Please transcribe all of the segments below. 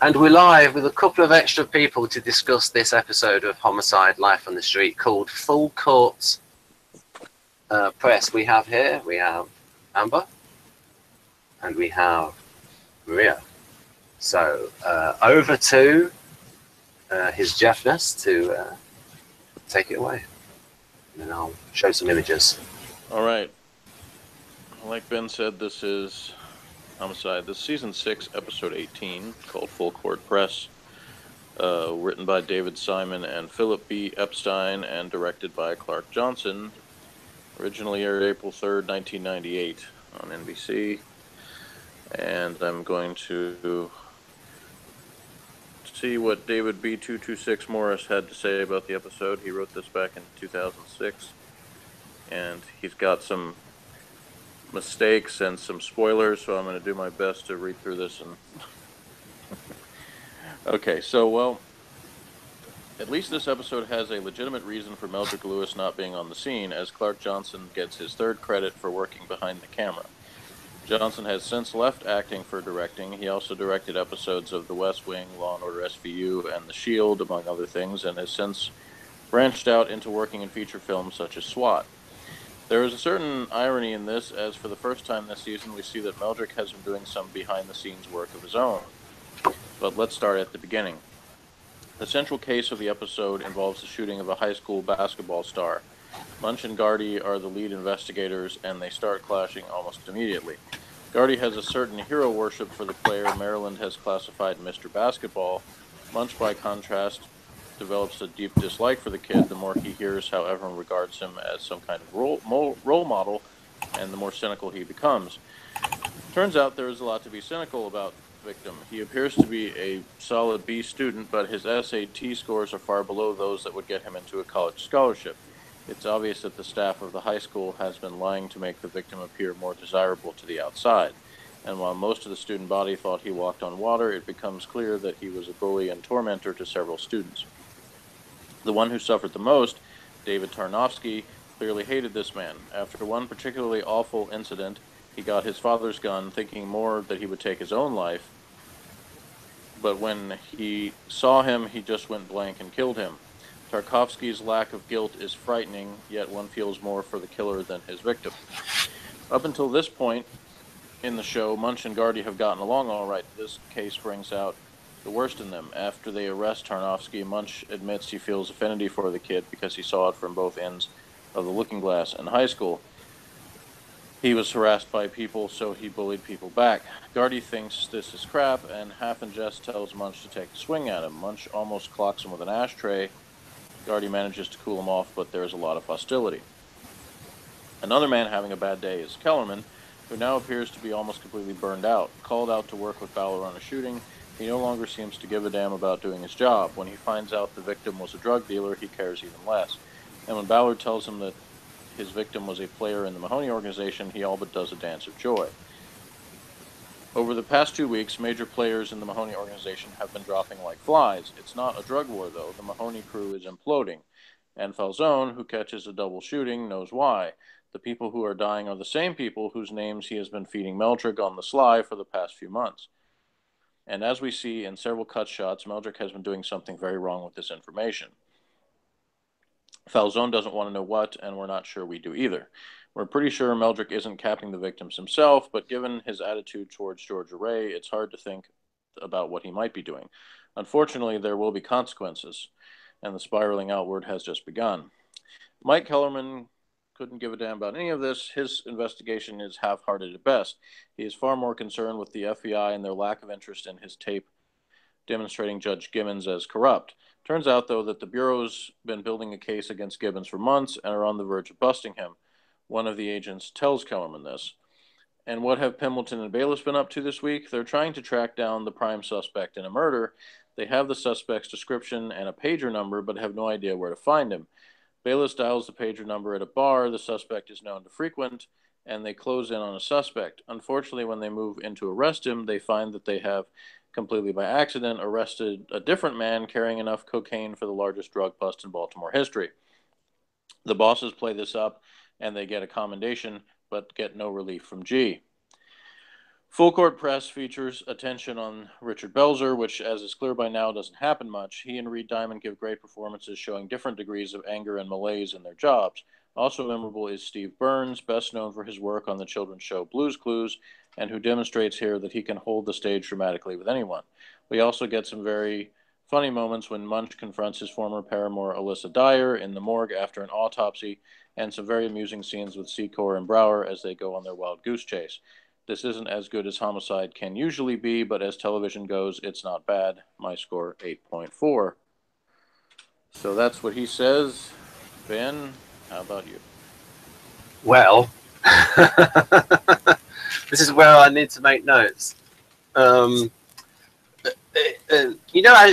And we're live with a couple of extra people to discuss this episode of Homicide Life on the Street called Full Court Press. We have Amber and we have Maria. So over to His Jeffness to take it away. And then I'll show some images. All right. Like Ben said, this is Homicide. This is Season 6, Episode 18, called Full Court Press, written by David Simon and Philip B. Epstein, and directed by Clark Johnson. Originally aired April 3rd, 1998 on NBC. And I'm going to see what David B226 Morris had to say about the episode. He wrote this back in 2006, and he's got some mistakes and some spoilers, so I'm going to do my best to read through this. And okay, so, well, at least this episode has a legitimate reason for Meldrick Lewis not being on the scene, as Clark Johnson gets his third credit for working behind the camera. Johnson has since left acting for directing. He also directed episodes of The West Wing, Law & Order SVU, and The Shield, among other things, and has since branched out into working in feature films such as SWAT. There is a certain irony in this, as for the first time this season we see that Meldrick has been doing some behind-the-scenes work of his own. But let's start at the beginning. The central case of the episode involves the shooting of a high school basketball star. Munch and Gardy are the lead investigators, and they start clashing almost immediately. Gardy has a certain hero worship for the player Maryland has classified Mr. Basketball. Munch, by contrast, develops a deep dislike for the kid the more he hears how everyone regards him as some kind of role model, and the more cynical he becomes. Turns out there is a lot to be cynical about the victim. He appears to be a solid B student, but his SAT scores are far below those that would get him into a college scholarship. It's obvious that the staff of the high school has been lying to make the victim appear more desirable to the outside. And while most of the student body thought he walked on water, it becomes clear that he was a bully and tormentor to several students. The one who suffered the most, David Tarnofsky, clearly hated this man. After one particularly awful incident, he got his father's gun, thinking more that he would take his own life. But when he saw him, he just went blank and killed him. Tarkovsky's lack of guilt is frightening, yet one feels more for the killer than his victim. Up until this point in the show, Munch and Gardy have gotten along all right. This case brings out the worst in them. After they arrest Tarnofsky, Munch admits he feels affinity for the kid because he saw it from both ends of the looking glass in high school. He was harassed by people, so he bullied people back. Gardy thinks this is crap, and half in jest tells Munch to take a swing at him. Munch almost clocks him with an ashtray. Gardy manages to cool him off, but there is a lot of hostility. Another man having a bad day is Kellerman, who now appears to be almost completely burned out. Called out to work with Ballard on a shooting, he no longer seems to give a damn about doing his job. When he finds out the victim was a drug dealer, he cares even less. And when Ballard tells him that his victim was a player in the Mahoney organization, he all but does a dance of joy. Over the past 2 weeks, major players in the Mahoney organization have been dropping like flies. It's not a drug war, though. The Mahoney crew is imploding. And Falzone, who catches a double shooting, knows why. The people who are dying are the same people whose names he has been feeding Meldrick on the sly for the past few months. And as we see in several cut shots, Meldrick has been doing something very wrong with this information. Falzone doesn't want to know what, and we're not sure we do either. We're pretty sure Meldrick isn't capping the victims himself, but given his attitude towards Georgia Ray, it's hard to think about what he might be doing. Unfortunately, there will be consequences, and the spiraling outward has just begun. Mike Kellerman couldn't give a damn about any of this. His investigation is half-hearted at best. He is far more concerned with the FBI and their lack of interest in his tape demonstrating Judge Gibbons as corrupt. Turns out, though, that the Bureau's been building a case against Gibbons for months and are on the verge of busting him. One of the agents tells Kellerman this. And what have Pimbleton and Bayless been up to this week? They're trying to track down the prime suspect in a murder. They have the suspect's description and a pager number, but have no idea where to find him. Bayless dials the pager number at a bar the suspect is known to frequent, and they close in on a suspect. Unfortunately, when they move in to arrest him, they find that they have, completely by accident, arrested a different man carrying enough cocaine for the largest drug bust in Baltimore history. The bosses play this up, and they get a commendation, but get no relief from G. Full Court Press features attention on Richard Belzer, which, as is clear by now, doesn't happen much. He and Reed Diamond give great performances, showing different degrees of anger and malaise in their jobs. Also memorable is Steve Burns, best known for his work on the children's show Blue's Clues, and who demonstrates here that he can hold the stage dramatically with anyone. We also get some very funny moments when Munch confronts his former paramour Alyssa Dyer in the morgue after an autopsy, and some very amusing scenes with Secor and Brower as they go on their wild goose chase. This isn't as good as Homicide can usually be, but as television goes, it's not bad. My score, 8.4. So that's what he says. Ben, how about you? Well, this is where I need to make notes. You know,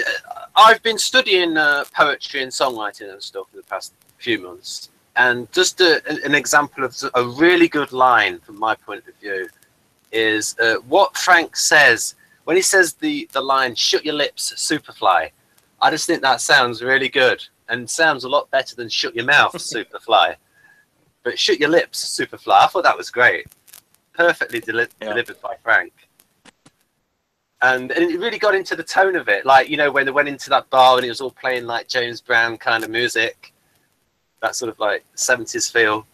I've been studying poetry and songwriting and stuff for the past few months. And just an example of a really good line from my point of view is what Frank says when he says the line "shut your lips, Superfly." I just think that sounds really good and sounds a lot better than "shut your mouth, Superfly." But "shut your lips, Superfly," I thought that was great, perfectly delivered by Frank, and it really got into the tone of it. Like, you know, when they went into that bar and it was all playing like James Brown kind of music, that sort of like 70s feel.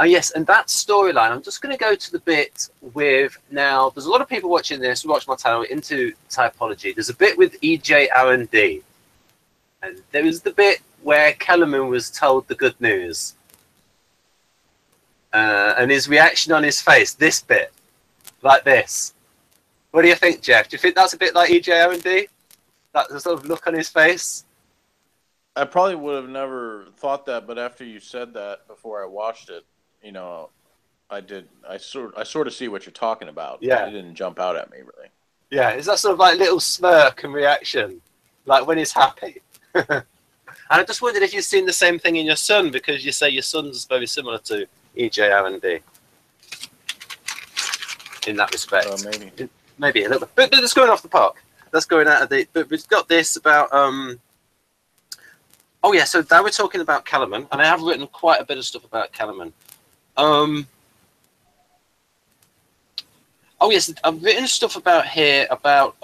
Oh yes, and that storyline, I'm just going to go to the bit with, now, there's a lot of people watching this, who watch my channel, into typology. There's a bit with EJR&D, and there was the bit where Kellerman was told the good news. And his reaction on his face, this bit, like this. What do you think, Jeff? Do you think that's a bit like EJR&D? That sort of look on his face? I probably would have never thought that, but after you said that before I watched it, you know, I did. I sort of see what you're talking about. Yeah. It didn't jump out at me really. Yeah, is that sort of like little smirk and reaction, like when he's happy? And I just wondered if you've seen the same thing in your son, because you say your son's very similar to EJR&D in that respect. Maybe a little bit, but that's going off the park. That's going out of the. But we've got this about. Oh yeah, so now we're talking about Kellerman, and I have written quite a bit of stuff about Kellerman. Oh yes, I've written stuff about here about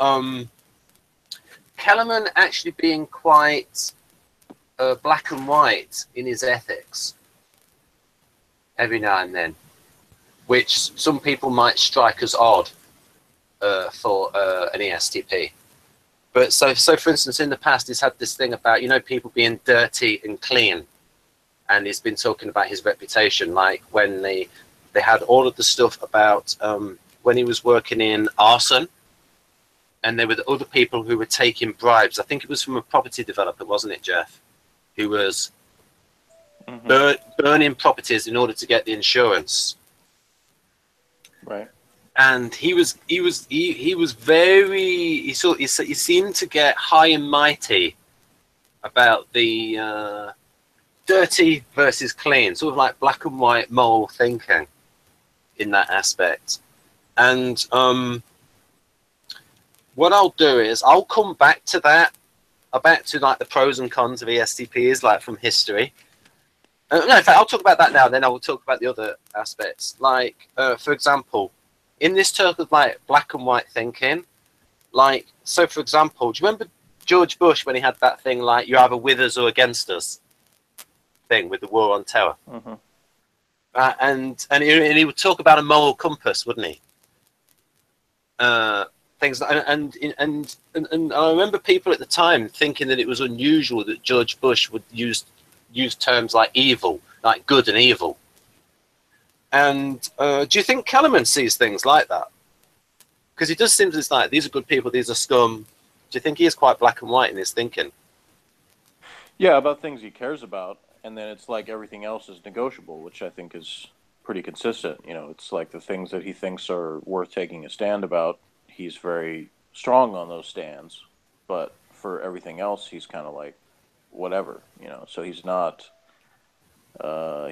Kellerman actually being quite black and white in his ethics every now and then, which some people might strike as odd for an ESTP. But so for instance, in the past, he's had this thing about, you know, people being dirty and clean, and he's been talking about his reputation, like when they had all of the stuff about when he was working in arson, and there were the other people who were taking bribes. I think it was from a property developer, wasn't it, Jeff? Who was burning properties in order to get the insurance. Right. And he seemed to get high and mighty about the dirty versus clean, sort of like black and white moral thinking in that aspect. And what I'll do is I'll come back to that, back to like the pros and cons of ESTPs, like from history. No, in fact, I'll talk about that now. Then I will talk about the other aspects, like for example, in this term of like black and white thinking, like, so for example, do you remember George Bush when he had that thing like "you're either with us or against us" thing with the war on terror? And he would talk about a moral compass, wouldn't he? Things and I remember people at the time thinking that it was unusual that George Bush would use terms like evil, like good and evil. And do you think Kellerman sees things like that? Because he does seem to like, these are good people, these are scum. Do you think he is quite black and white in his thinking? Yeah, about things he cares about, and then it's like everything else is negotiable, which I think is pretty consistent. You know, it's like the things that he thinks are worth taking a stand about, he's very strong on those stands, but for everything else, he's kind of like, whatever, you know, so he's not...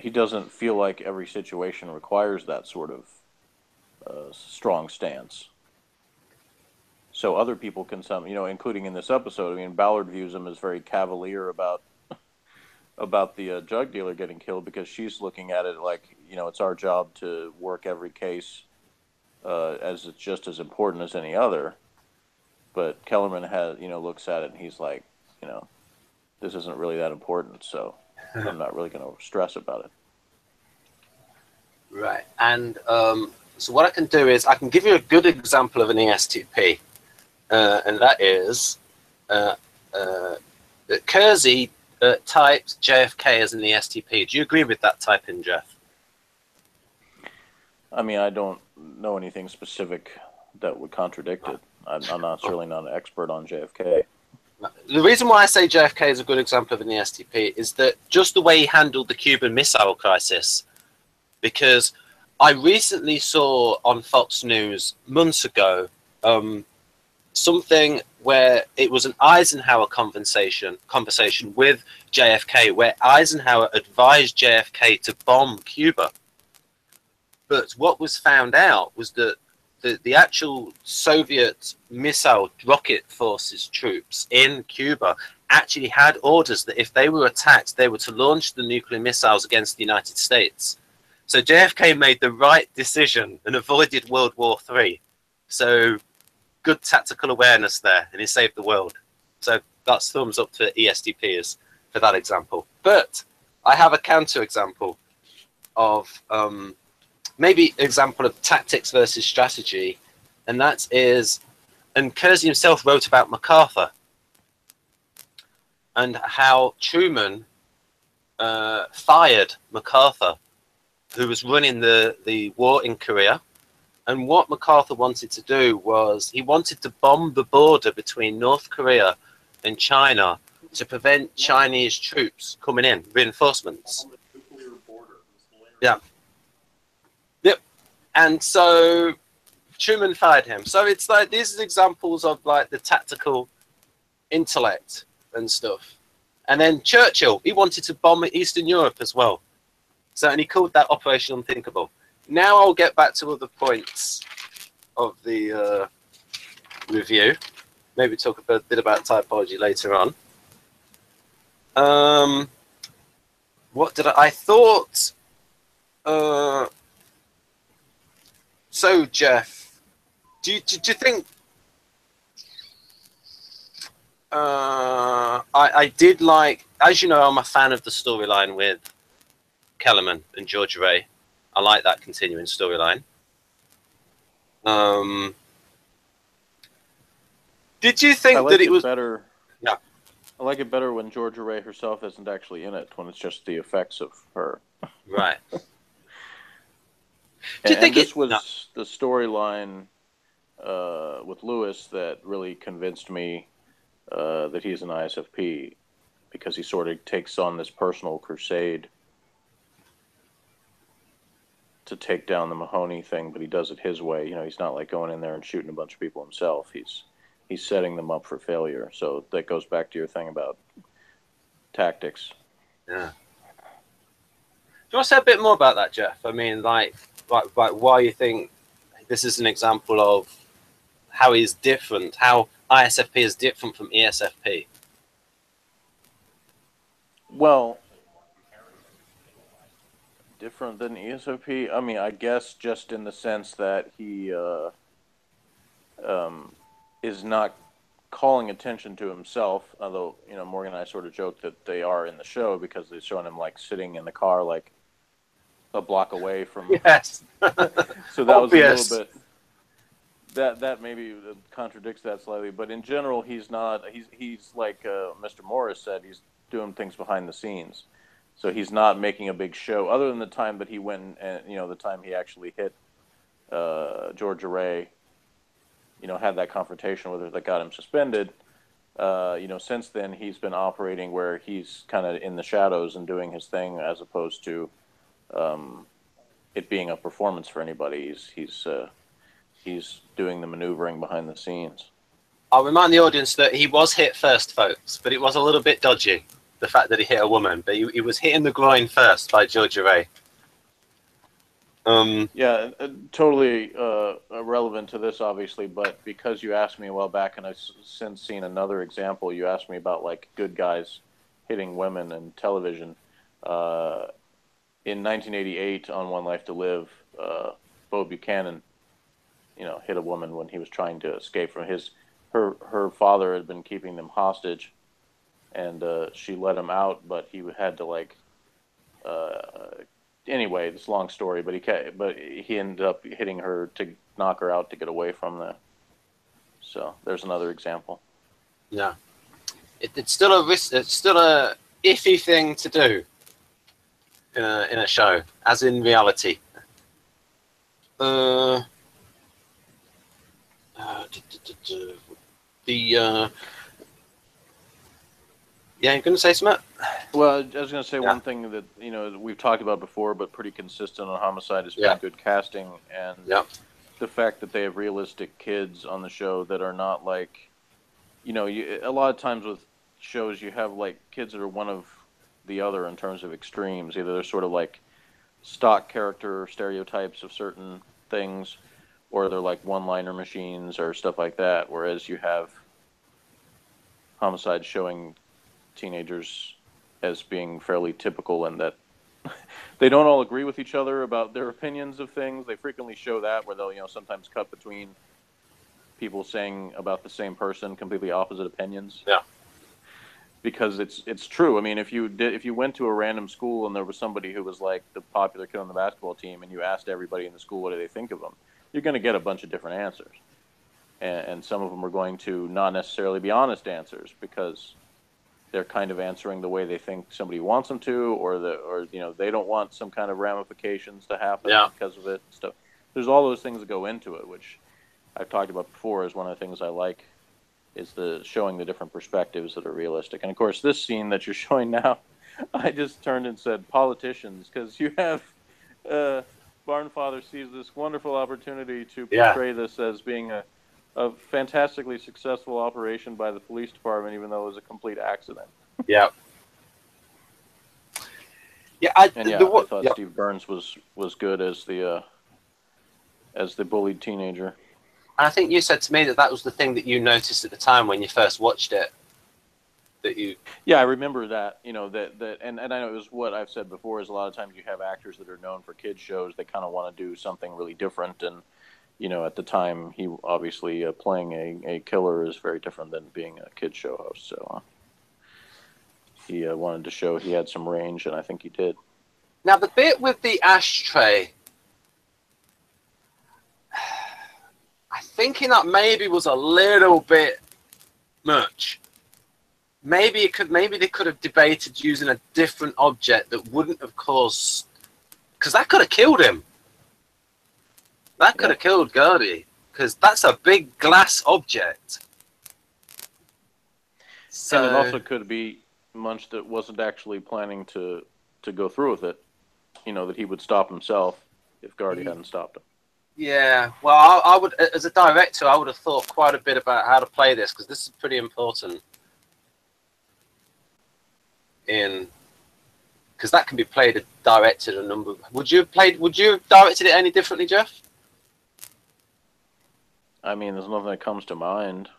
he doesn't feel like every situation requires that sort of strong stance. So other people can, you know, including in this episode, I mean, Ballard views him as very cavalier about the drug dealer getting killed, because she's looking at it like, you know, it's our job to work every case as it's just as important as any other. But Kellerman looks at it and he's like, this isn't really that important, so I'm not really going to stress about it. Right. And so what I can do is I can give you a good example of an ESTP, and that is that Kersey typed JFK as an ESTP. Do you agree with that typing, Jeff? I mean, I don't know anything specific that would contradict it. I'm certainly not an expert on JFK. The reason why I say JFK is a good example of an ESTP is that just the way he handled the Cuban Missile Crisis, because I recently saw on Fox News months ago something where it was an Eisenhower conversation with JFK, where Eisenhower advised JFK to bomb Cuba. But what was found out was that the actual Soviet missile rocket forces troops in Cuba actually had orders that if they were attacked, they were to launch the nuclear missiles against the United States. So JFK made the right decision and avoided World War III. So good tactical awareness there, and he saved the world. So that's thumbs up to ESTPs for that example. But I have a counter example of maybe example of tactics versus strategy, and that is, and Kersey himself wrote about MacArthur and how Truman fired MacArthur, who was running the war in Korea. And what MacArthur wanted to do was he wanted to bomb the border between North Korea and China to prevent Chinese troops coming in, reinforcements. Yeah. Yep. And so Truman fired him. So it's like these are examples of like the tactical intellect and stuff. And then Churchill, he wanted to bomb Eastern Europe as well. So, and he called that Operation Unthinkable. Now I'll get back to other points of the review. Maybe talk a bit about typology later on. What did I thought? So Jeff, do you think? I did like, as you know, I'm a fan of the storyline with Kellerman and Georgia Ray. I like that continuing storyline. Did you think that it was better? Yeah, I like it better when Georgia Ray herself isn't actually in it, when it's just the effects of her. right. Do you think this was the storyline with Lewis that really convinced me that he's an ISFP, because he sort of takes on this personal crusade to take down the Mahoney thing, but he does it his way. You know, he's not like going in there and shooting a bunch of people himself. He's setting them up for failure. So that goes back to your thing about tactics. Yeah. Do you want to say a bit more about that, Jeff? I mean, like why you think this is an example of how he's different, how ISFP is different from ESFP? Well, different than ESFP? I mean, I guess just in the sense that he is not calling attention to himself, although, you know, Morgan and I sort of joke that they are in the show because they're showing him like sitting in the car like a block away from Yes. So that Obvious. was a little bit that maybe contradicts that slightly, but in general he's not, he's like Mr. Morris said, he's doing things behind the scenes. So he's not making a big show, other than the time that he went and, you know, the time he actually hit Georgia Ray, you know, had that confrontation with her that got him suspended. You know, since then he's been operating where he's kind of in the shadows and doing his thing, as opposed to it being a performance for anybody. He's doing the maneuvering behind the scenes. I'll remind the audience that he was hit first, folks, but it was a little bit dodgy, the fact that he hit a woman, but he was hit in the groin first by Georgia Ray. Yeah, totally irrelevant to this, obviously, but because you asked me a while back, and I've since seen another example, you asked me about like good guys hitting women in television. In 1988, on One Life to Live, Bo Buchanan hit a woman when he was trying to escape from her father had been keeping them hostage, and she let him out, but he had to anyway, it's a long story, but he ended up hitting her to knock her out to get away from them. So there's another example. Yeah, it's still a risk. It's still a iffy thing to do in a show, as in reality. Yeah, you're going to say something? Well, I was going to say one thing that we've talked about before, but pretty consistent on Homicide has been good casting, and the fact that they have realistic kids on the show that are not like, a lot of times with shows you have like kids that are one of the other in terms of extremes. Either they're sort of like stock character stereotypes of certain things, or they're like one-liner machines or stuff like that. Whereas you have Homicide showing teenagers as being fairly typical in that they don't all agree with each other about their opinions of things. They frequently show that where they'll sometimes cut between people saying about the same person completely opposite opinions. Yeah. Because it's true. I mean, if you went to a random school and there was somebody who was like the popular kid on the basketball team, and you asked everybody in the school what do they think of them, you're going to get a bunch of different answers, and some of them are going to not necessarily be honest answers because they're kind of answering the way they think somebody wants them to, or they don't want some kind of ramifications to happen because of it. Stuff. There's all those things that go into it, which I've talked about before as one of the things I like. Is showing the different perspectives that are realistic. And of course, this scene that you're showing now, I just turned and said politicians, because you have Barnfather sees this wonderful opportunity to portray this as being a fantastically successful operation by the police department, even though it was a complete accident. Yeah. I thought Steve Burns was good as the bullied teenager. I think you said to me that was the thing that you noticed at the time when you first watched it. Yeah, I remember that. That and I know it was what I've said before is a lot of times you have actors that are known for kids shows. They kind of want to do something really different, and at the time he obviously playing a killer is very different than being a kids show host. So he wanted to show he had some range, and I think he did. Now the bit with the ashtray. I thinking that maybe was a little bit much. Maybe they could have debated using a different object that wouldn't have caused, because that could have killed him. That could have killed Gertie, because that's a big glass object. So, and it also could be Munch that wasn't actually planning to go through with it. That he would stop himself if Gertie hadn't stopped him. Yeah, well, I would, as a director, I would have thought quite a bit about how to play this, because this is pretty important. Because that can be played and directed a number. Would you have directed it any differently, Jeff? I mean, there's nothing that comes to mind.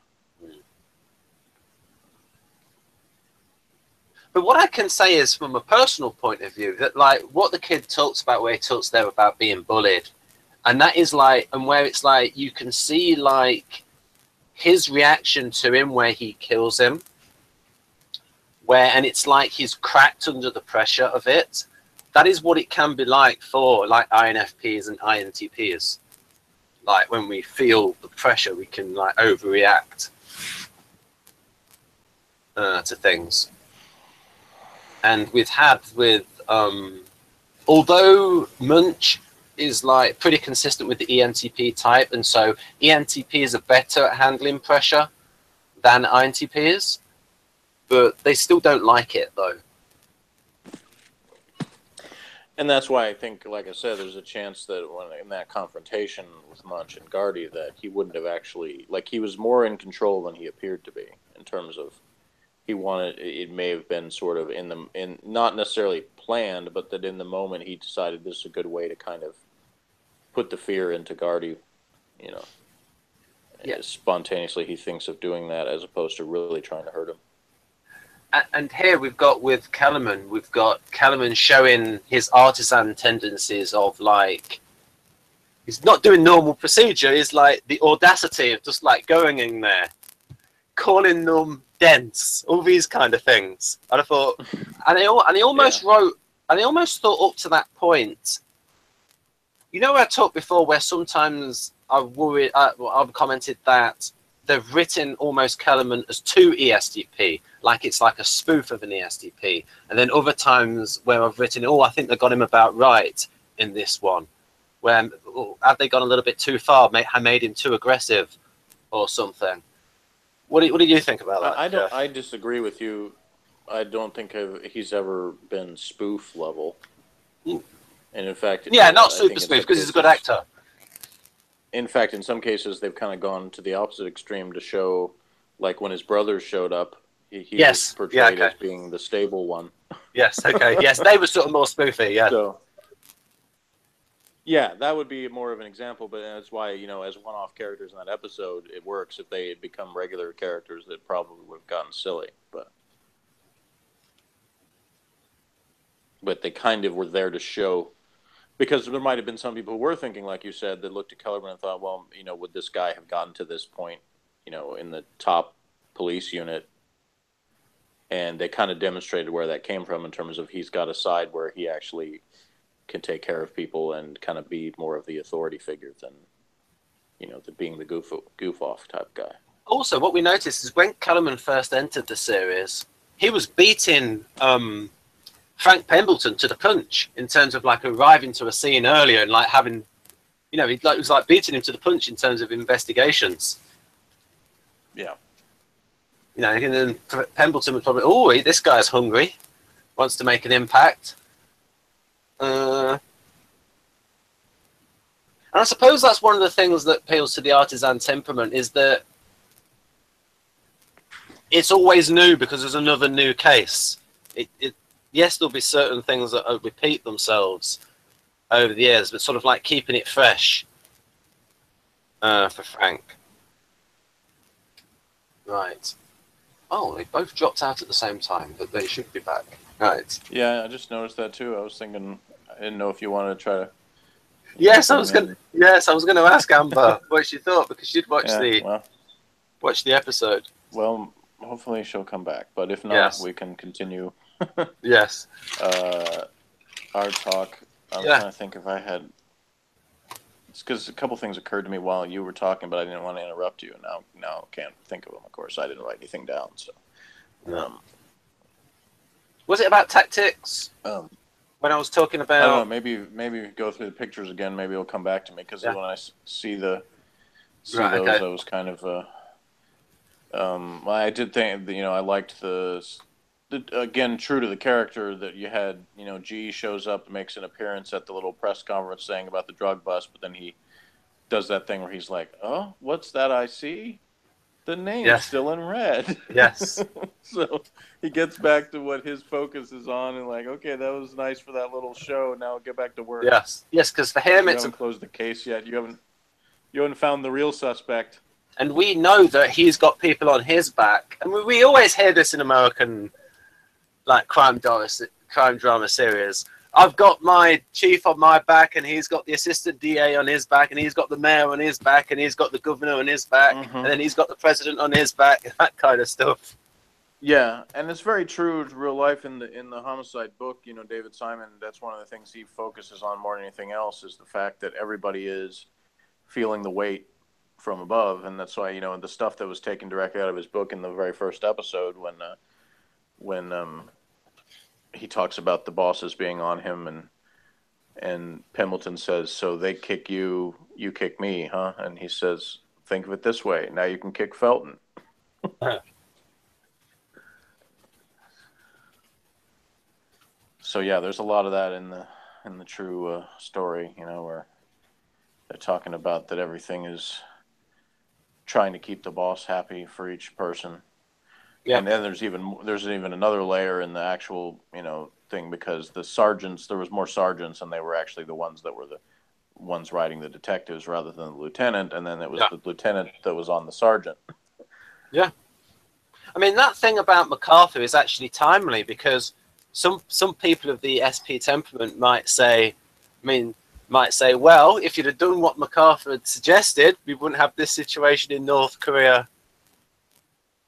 But what I can say is, from a personal point of view, that like what the kid talks about, where he talks there about being bullied. And that is like, and where it's like, you can see like his reaction to him where he kills him. And it's like he's cracked under the pressure of it. That is what it can be like for like INFPs and INTPs. Like when we feel the pressure, we can like overreact to things. And although Munch is like pretty consistent with the ENTP type, and so ENTPs are better at handling pressure than INTPs, but they still don't like it though. And that's why I think, like I said, there's a chance that in that confrontation with Munch and Gertie, that he wouldn't have actually, like, he was more in control than he appeared to be, in terms of it may have been sort of in not necessarily planned, but that in the moment he decided this is a good way to kind of put the fear into Gertie, spontaneously he thinks of doing that as opposed to really trying to hurt him. And here we've got Kellerman showing his artisan tendencies of like He's not doing normal procedure. He's like the audacity of just like going in there, calling them dense, all these kind of things. And I thought, and he almost wrote, and he almost thought up to that point. You know, I talked before where sometimes I've commented that they've written almost Kellerman as too ESTP, like it's like a spoof of an ESTP. And then other times where I've written, oh, I think they got him about right in this one. Where have they gone a little bit too far? Made him too aggressive, or something? What do you think about that? I disagree with you. I don't think he's ever been spoof level. And in fact, not super spoof because he's a good actor. In fact, in some cases, they've kind of gone to the opposite extreme to show, like when his brothers showed up, he was portrayed as being the stable one. Yes. Okay. Yes, they were sort of more spoofy. Yeah. So, yeah, that would be more of an example, but that's why, you know, as one-off characters in that episode, it works. If they had become regular characters, that probably would have gotten silly, but they kind of were there to show, because there might have been some people who were thinking, like you said, that looked at Kellerman and thought, well, you know, would this guy have gotten to this point, you know, in the top police unit? And they kind of demonstrated where that came from in terms of he's got a side where he actually can take care of people and kind of be more of the authority figure than, you know, being the goof off type guy. Also, what we noticed is when Kellerman first entered the series, he was beating Frank Pembleton to the punch in terms of like arriving to a scene earlier and like having, you know, it was like beating him to the punch in terms of investigations. Yeah. You know, and then Pembleton was probably, oh, this guy's hungry, wants to make an impact. And I suppose that's one of the things that appeals to the artisan temperament is that it's always new because there's another new case. Yes, there'll be certain things that repeat themselves over the years, but sort of like keeping it fresh for Frank. Right. Oh, they both dropped out at the same time, but they should be back. Right. Yeah, I just noticed that too. I was thinking, I didn't know if you wanted to try to. Yes, I was going to ask Amber what she thought because she'd watched the episode. Well, hopefully she'll come back, but if not, we can continue. Yes. Our talk. I was trying to think if I had. It's because a couple things occurred to me while you were talking, but I didn't want to interrupt you. And now can't think of them. Of course, I didn't write anything down. So. Was it about tactics? When I was talking about, I don't know, maybe go through the pictures again. Maybe it'll come back to me because when I see those, I was kind of. I did think that, I liked the again, true to the character that you had. G shows up, makes an appearance at the little press conference saying about the drug bust, but then he does that thing where he's like, "Oh, what's that I see? The name's still in red." Yes. So he gets back to what his focus is on, and like, okay, that was nice for that little show. Now get back to work. Yes, because for him, you haven't closed the case yet. You haven't found the real suspect. And we know that he's got people on his back, and we always hear this in American, like crime drama series. I've got my chief on my back, and he's got the assistant DA on his back, and he's got the mayor on his back, and he's got the governor on his back, and then he's got the president on his back, that kind of stuff. Yeah, and it's very true to real life in the Homicide book. David Simon, that's one of the things he focuses on more than anything else is the fact that everybody is feeling the weight from above, and that's why the stuff that was taken directly out of his book in the very first episode when he talks about the bosses being on him, and Pembleton says, "So they kick you, you kick me, huh?" And he says, "Think of it this way: now you can kick Felton." So yeah, there's a lot of that in the true story, where they're talking about that everything is trying to keep the boss happy for each person. Yeah. And then there's even another layer in the actual, thing, because the sergeants, there was more sergeants, and they were actually the ones that were the ones writing the detectives rather than the lieutenant, and then it was the lieutenant that was on the sergeant. Yeah. I mean, that thing about MacArthur is actually timely, because some people of the SP temperament might say, I mean, might say, well, if you'd have done what MacArthur had suggested, we wouldn't have this situation in North Korea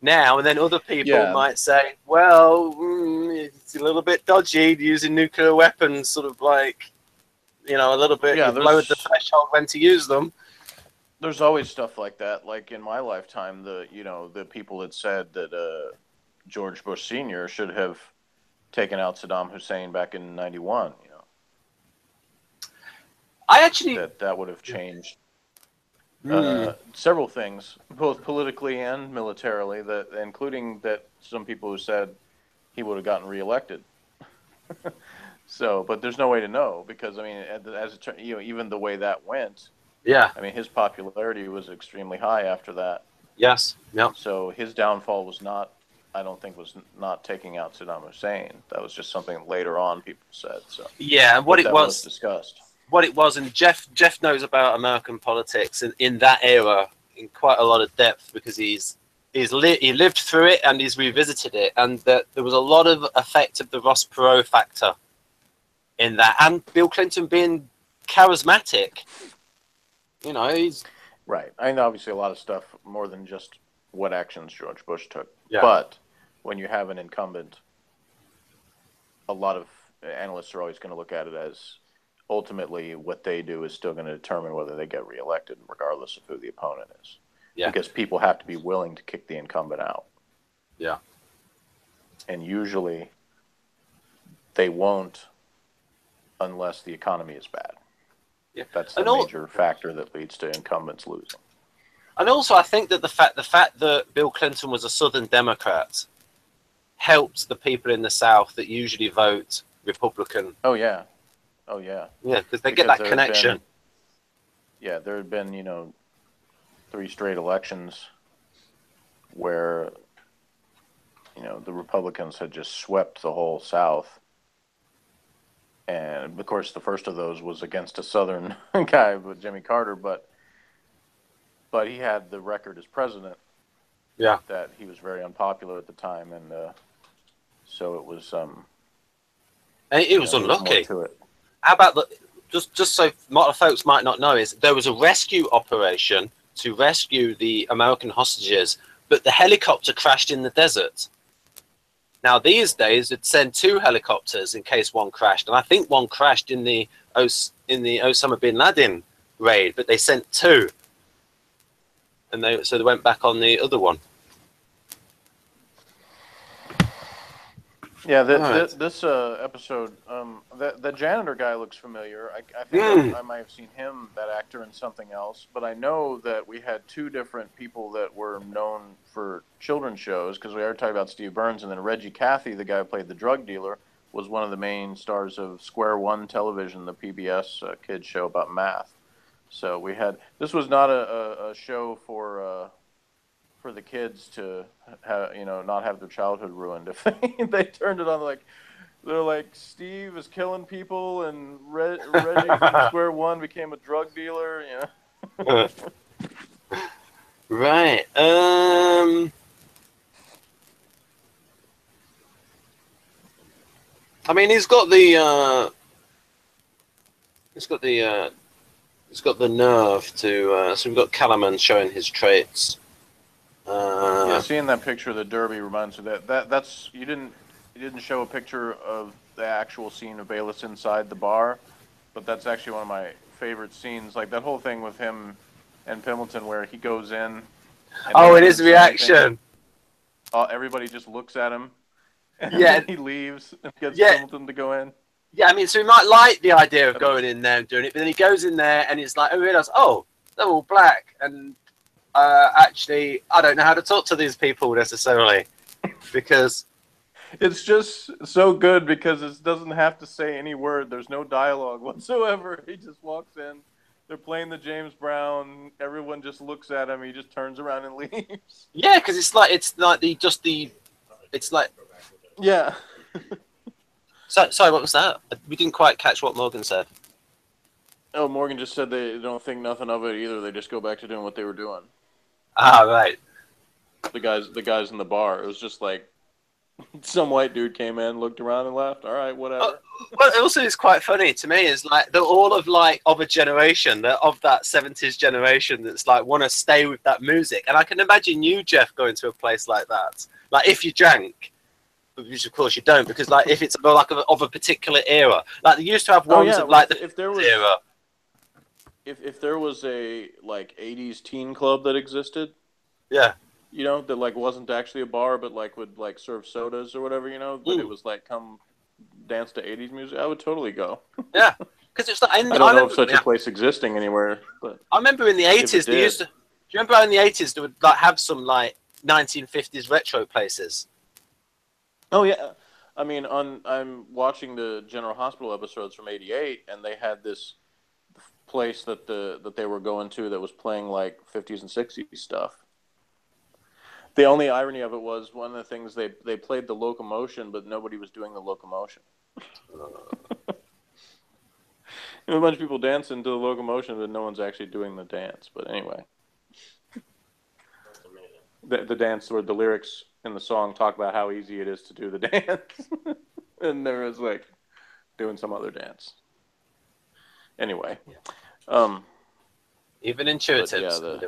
now. And then other people might say, well, it's a little bit dodgy using nuclear weapons, sort of like, you know, a little bit lowered the threshold when to use them. There's always stuff like that. Like in my lifetime, the people that said that George Bush Sr. should have taken out Saddam Hussein back in '91. You know, I actually that would have changed several things, both politically and militarily. That including that some people who said he would have gotten reelected. So, but there's no way to know because I mean, as it turned, even the way that went. Yeah. I mean, his popularity was extremely high after that. Yes. Yeah. So his downfall was not, I don't think, was not taking out Saddam Hussein. That was just something later on people said. So yeah, what it was discussed. What it was, and Jeff knows about American politics in that era in quite a lot of depth because he lived through it and he's revisited it, and that there was a lot of effect of the Ross Perot factor in that, and Bill Clinton being charismatic. You know, he's right. I mean, obviously, a lot of stuff more than just what actions George Bush took. Yeah. But when you have an incumbent, a lot of analysts are always going to look at it as ultimately what they do is still going to determine whether they get reelected, regardless of who the opponent is. Yeah. Because people have to be willing to kick the incumbent out. Yeah. And usually they won't unless the economy is bad. Yeah. That's the major factor that leads to incumbents losing. And also, I think that the fact that Bill Clinton was a Southern Democrat helped the people in the South that usually vote Republican. Oh yeah, oh yeah. Yeah, because they get that connection. There had been 3 straight elections where the Republicans had just swept the whole South. And, of course, the first of those was against a Southern guy, with Jimmy Carter, but he had the record as president. Yeah. That he was very unpopular at the time, and so it was. And it was unlucky. To it. How about just so what folks might not know is there was a rescue operation to rescue the American hostages, but the helicopter crashed in the desert. Now, these days, it'd send 2 helicopters in case one crashed. And I think one crashed in the Osama bin Laden raid, but they sent 2. And so they went back on the other one. Yeah, this episode, the janitor guy looks familiar. I think I might have seen him, that actor, in something else. But I know that we had 2 different people that were known for children's shows, because we already talked about Steve Burns, and then Reggie Cathy, the guy who played the drug dealer, was one of the main stars of Square One Television, the PBS kids show about math. So we had, this was not a show for the kids to have, not have their childhood ruined. If they turned it on, they're like, Steve is killing people, and Reggie from Square One became a drug dealer. Right. I mean, he's got the nerve to. So we've got Calaman showing his traits. Seeing that picture of the Derby reminds me that's you didn't show a picture of the actual scene of Bayless inside the bar, but that's actually one of my favorite scenes. Like that whole thing with him and Pimbleton, where he goes in. And his reaction. Everybody just looks at him. And then he leaves and gets Pimbleton to go in. Yeah, I mean, so he might like the idea of going in there and doing it, but then he goes in there and it's like, I realize, they're all black, and actually, I don't know how to talk to these people necessarily, because it's just so good because it doesn't have to say any word. There's no dialogue whatsoever. He just walks in. They're playing the James Brown. Everyone just looks at him. He just turns around and leaves. Yeah, because yeah. So, sorry, what was that? We didn't quite catch what Morgan said. Oh, Morgan just said they don't think nothing of it either. They just go back to doing what they were doing. Ah, right. The guys in the bar. It was just like Some white dude came in, looked around, and left. All right, whatever. Well, also it's quite funny to me is like they're all of a generation, they're of that 70s generation that's like want to stay with that music, and I can imagine you, Jeff, going to a place like that. Like if you drank, which of course you don't, because like if it's like of a particular era, like they used to have ones of like if there was era. if there was a like 80s teen club that existed, Yeah. you know, that like wasn't actually a bar but like would like serve sodas or whatever, you know, but it was like come dance to 80s music, I would totally go. Yeah, because it's like I don't know of such a place existing anywhere, but I remember in the 80s they used to. Do you remember in the 80s they would like have some like 1950s retro places? Oh yeah, I mean, I'm watching the General Hospital episodes from '88, and they had this place that they were going to that was playing like 50s and 60s stuff. The only irony of it was one of the things they played the locomotion, but nobody was doing the locomotion. A bunch of people dancing to the locomotion, but no one's actually doing the dance. But anyway, the dance where the lyrics in the song talk about how easy it is to do the dance, and there was like doing some other dance. Anyway, Even intuitives.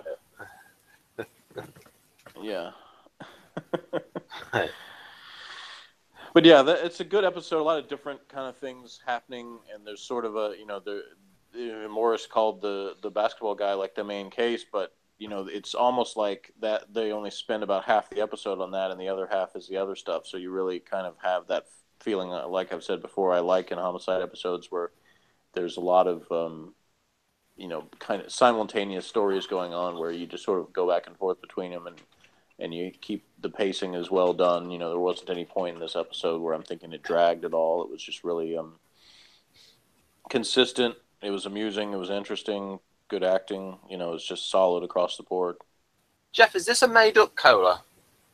Yeah. But yeah, it's a good episode. A lot of different kind of things happening, and there's sort of a, you know, Morris called the basketball guy like the main case, but you know, it's almost like that they only spend about half the episode on that, and the other half is the other stuff. So you really kind of have that feeling, like I've said before, I like in homicide episodes where there's a lot of you know, kind of simultaneous stories going on where you just sort of go back and forth between them, and you keep the pacing as well done. You know, there wasn't any point in this episode where I'm thinking it dragged at all. It was just really consistent. It was amusing. It was interesting. Good acting. You know, it was just solid across the board. Jeff, is this a made-up cola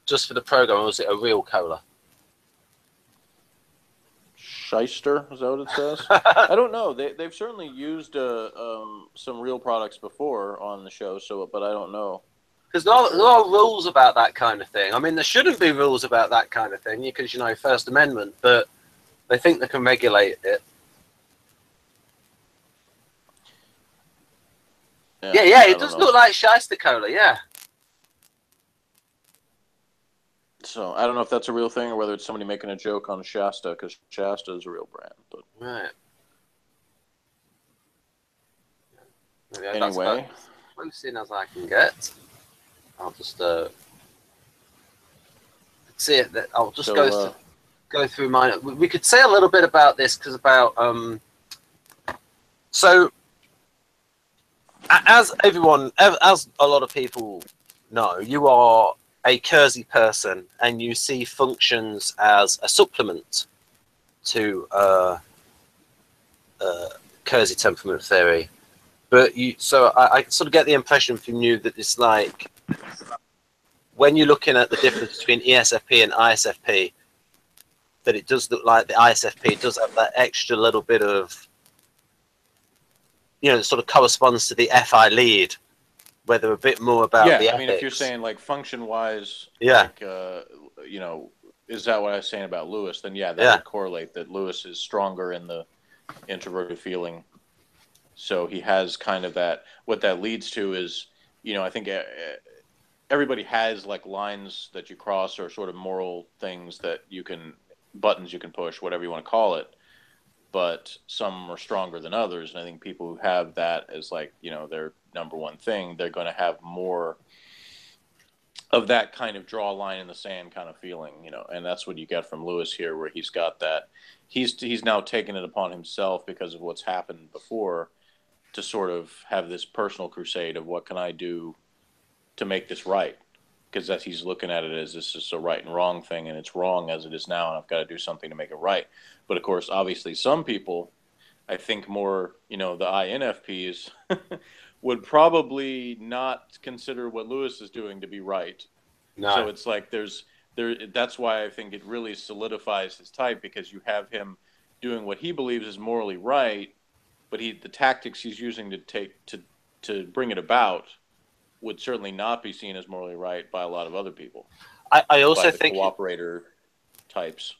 just for the program, or is it a real cola? Shyster, is that what it says? I don't know. They've certainly used some real products before on the show, but I don't know. Because there are rules about that kind of thing. I mean, there shouldn't be rules about that kind of thing because, you know, First Amendment, but they think they can regulate it. Yeah, it does look like Shyster Cola, yeah. So I don't know if that's a real thing or whether it's somebody making a joke on Shasta, because Shasta is a real brand. But right. Yeah, anyway, as close in as I can get. I'll just see it. I'll just go through mine. We could say a little bit about this because so as a lot of people know, you are a Kersey person, and you see functions as a supplement to Kersey temperament theory. But I sort of get the impression from you that it's like when you're looking at the difference between ESFP and ISFP, that it does look like the ISFP does have that extra little bit of, you know, that sort of corresponds to the FI lead, where they're a bit more about the ethics. I mean, if you're saying like function-wise, yeah, like, you know, is that what I was saying about Lewis? Then that would correlate that Lewis is stronger in the introverted feeling. So he has kind of that. What that leads to is, you know, I think everybody has like lines that you cross or sort of moral things that buttons you can push, whatever you want to call it. But some are stronger than others. And I think people who have that as like, you know, their number one thing, they're going to have more of that kind of draw a line in the sand kind of feeling, you know. And that's what you get from Lewis here, where he's got that. He's now taken it upon himself because of what's happened before to sort of have this personal crusade of what can I do to make this right? Because that he's looking at it as this is a right and wrong thing, and it's wrong as it is now, and I've got to do something to make it right. But of course, obviously, some people, I think more, you know, the INFPs would probably not consider what Lewis is doing to be right. No. So it's like that's why I think it really solidifies his type, because you have him doing what he believes is morally right, but the tactics he's using to bring it about would certainly not be seen as morally right by a lot of other people. I also think cooperator types.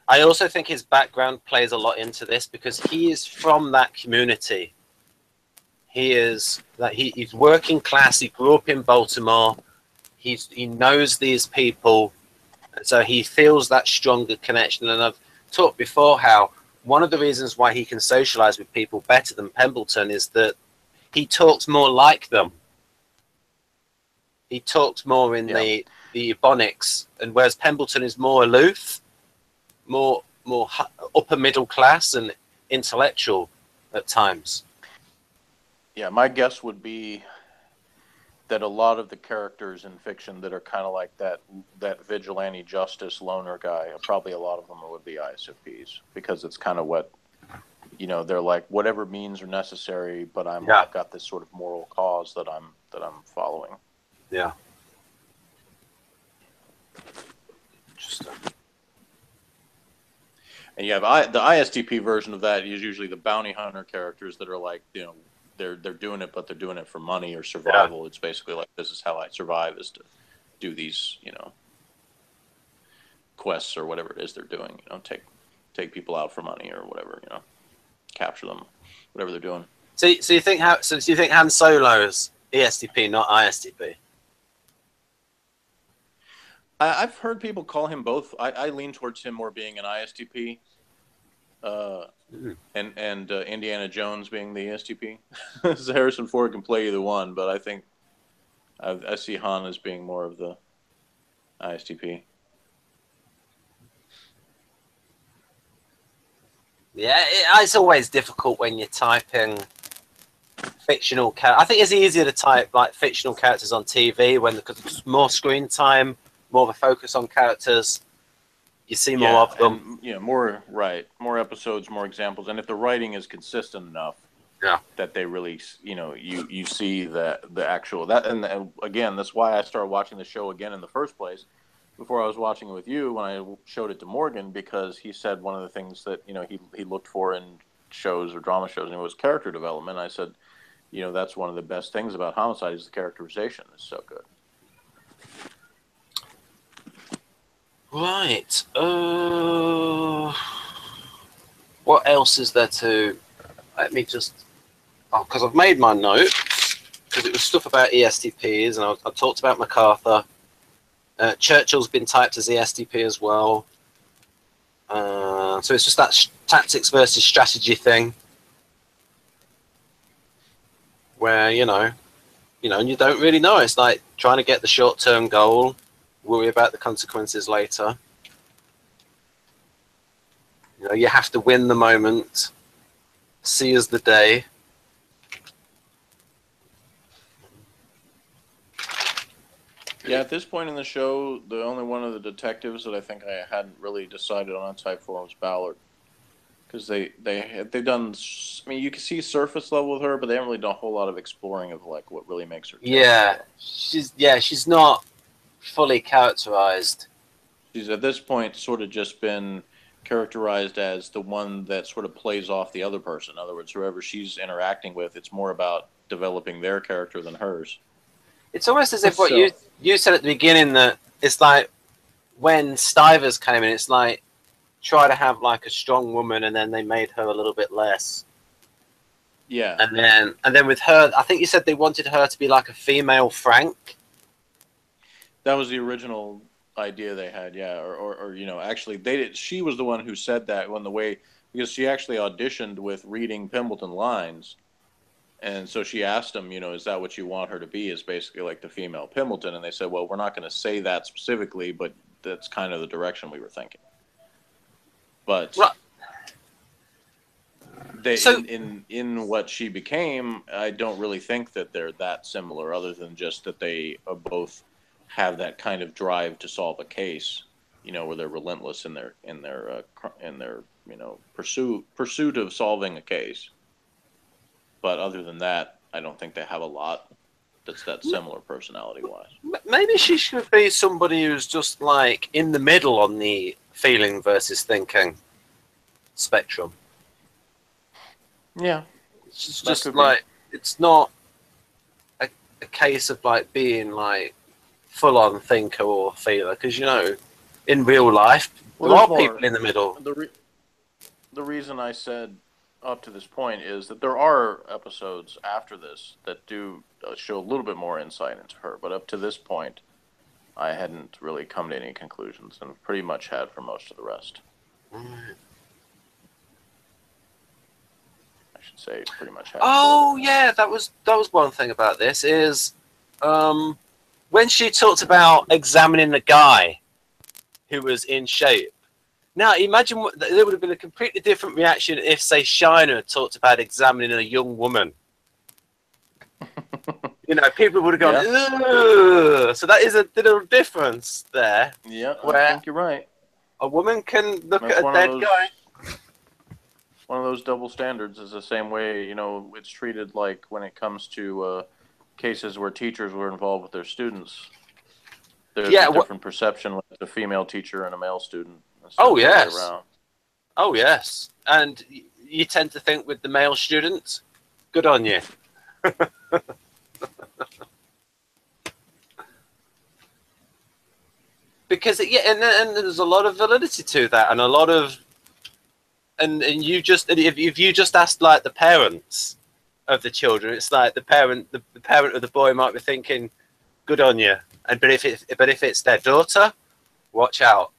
I also think his background plays a lot into this because he is from that community. He's working class. He grew up in Baltimore. He knows these people, so he feels that stronger connection. And I've talked before how one of the reasons why he can socialize with people better than Pemberton is that he talks more like them. He talks more in the Ebonics, and whereas Pemberton is more aloof, more upper middle class and intellectual at times. Yeah, my guess would be that a lot of the characters in fiction that are kind of like that vigilante justice loner guy, probably a lot of them would be ISFPs, because it's kind of what, they're like, whatever means are necessary, but I've got this sort of moral cause that I'm following. Yeah. Interesting. And you have the ISTP version of that is usually the bounty hunter characters that are like, they're doing it, but they're doing it for money or survival. Yeah. It's basically like, this is how I survive, is to do these, quests or whatever it is they're doing. Take people out for money or whatever. Capture them, whatever they're doing. So you think Han Solo's ESTP, not ISTP? I've heard people call him both. I lean towards him more being an ISTP. And Indiana Jones being the ESTP. So Harrison Ford can play either one, but I think I see Han as being more of the ISTP. Yeah, it's always difficult when you're typing fictional characters. I think it's easier to type like fictional characters on TV because there's more screen time, more of a focus on characters. You see more of them. And, more episodes, more examples. And if the writing is consistent enough, that they really, you see the actual that. And again, that's why I started watching the show again in the first place. Before I was watching it with you, when I showed it to Morgan, because he said one of the things that he looked for in shows or drama shows, and it was character development. I said, that's one of the best things about Homicide is the characterization is so good. Right. What else is there to? Let me just. Because I've made my note. Because it was stuff about ESTPs, and I talked about MacArthur. Churchill's been typed as ESTP as well. So it's just that tactics versus strategy thing, where and you don't really know. It's like trying to get the short-term goal, worry about the consequences later. You have to win the moment, seize the day. Yeah, at this point in the show, the only one of the detectives that I think I hadn't really decided on a type for was Ballard, because they've done. I mean, you can see surface level with her, but they haven't really done a whole lot of exploring of like what really makes her. Yeah, she's not fully characterized. She's at this point sort of just been characterized as the one that sort of plays off the other person. In other words, whoever she's interacting with, it's more about developing their character than hers. It's almost as if what you said at the beginning, that it's like when Stivers came in, it's like try to have like a strong woman, and then they made her a little bit less. Yeah. And then with her, I think you said they wanted her to be like a female Frank. That was the original idea they had, yeah. Or actually they did. She was the one who said that because she actually auditioned with reading Pemberton lines. And so she asked him, is that what you want her to be? Is basically like the female Pemberton. And they said, well, we're not going to say that specifically, but that's kind of the direction we were thinking. But in what she became, I don't really think that they're that similar, other than just that they both have that kind of drive to solve a case, where they're relentless in their pursuit of solving a case. But other than that, I don't think they have a lot that's that similar personality-wise. Maybe she should be somebody who's just like in the middle on the feeling versus thinking spectrum. Yeah. It's just like, it's not a case of like being like full-on thinker or feeler, because in real life Well, there there's are more. people in the middle. The reason I said up to this point is that there are episodes after this that do show a little bit more insight into her, but up to this point, I hadn't really come to any conclusions, and pretty much had for most of the rest. Right. I should say pretty much had. Oh yeah, that was one thing about this is when she talked about examining the guy who was in shape. Now imagine there would have been a completely different reaction if, say, Shiner had talked about examining a young woman. You know, people would have gone, ugh. So that is a little difference there. Yeah, where I think you're right. a woman can look That's at a dead guy. One of those double standards is the same way, it's treated like when it comes to cases where teachers were involved with their students. There's a different perception with a female teacher and a male student. Oh, yes. Oh, yes. And you tend to think with the male students, good on you. Because, and there's a lot of validity to that, and a lot of... And you just, if you just asked like the parents of the children, it's like the parent of the boy might be thinking, "Good on you," but if it's their daughter, watch out.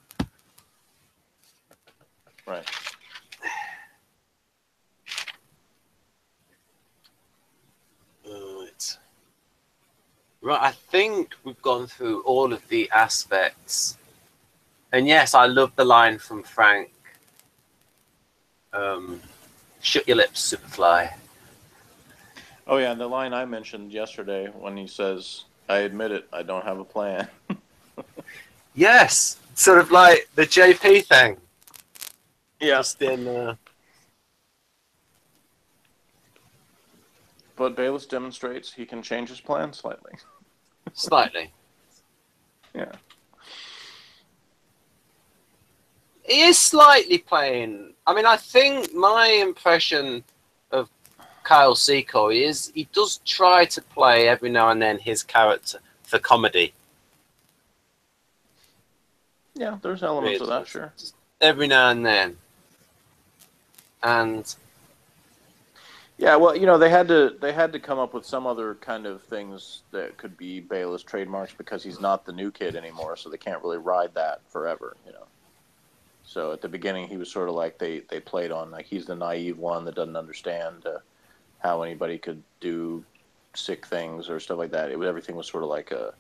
Right. Right. I think we've gone through all of the aspects, and yes, I love the line from Frank. Shut your lips, Superfly. Oh yeah, and the line I mentioned yesterday when he says, "I admit it, I don't have a plan." Yes, sort of like the JP thing. Yeah. Just in. But Bayless demonstrates he can change his plan slightly. Slightly. Yeah. He is slightly playing. I mean, I think my impression of Kyle Seacoy is he does try to play every now and then his character for comedy. Yeah, there's elements of that, sure. Every now and then. And yeah, well, they had to come up with some other kind of things that could be Bayless trademarks because he's not the new kid anymore, so they can't really ride that forever, So at the beginning, he was sort of like they played on like he's the naive one that doesn't understand how anybody could do sick things or stuff like that. Everything was sort of like a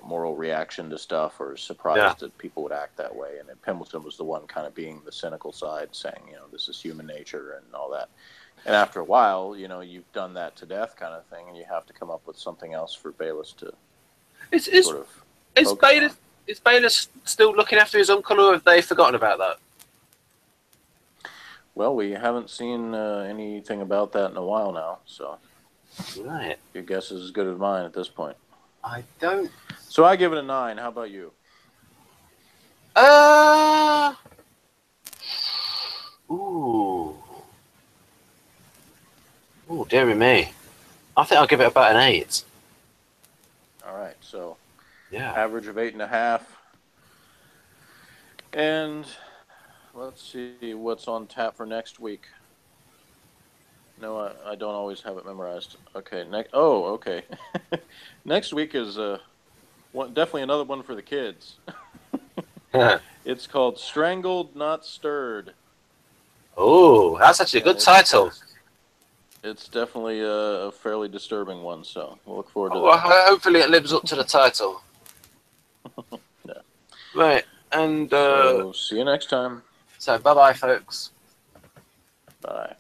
moral reaction to stuff or surprised that people would act that way. And then Pendleton was the one kind of being the cynical side, saying this is human nature and all that. And after a while, you've done that to death kind of thing, and you have to come up with something else for Bayless to sort of. Is Bayless still looking after his uncle, or have they forgotten about that? Well, we haven't seen anything about that in a while now, so right. Your guess is as good as mine at this point. I don't. So I give it a 9. How about you? Ooh, dearie me. I think I'll give it about an 8. All right, so yeah, average of 8.5. And let's see what's on tap for next week. No, I don't always have it memorized. Okay, okay. Next week is definitely another one for the kids. It's called Strangled, Not Stirred. Oh, that's actually a good title. It's definitely a fairly disturbing one, so we'll look forward to that. Well, hopefully it lives up to the title. Yeah. Right, and so see you next time. So bye-bye, folks. Bye.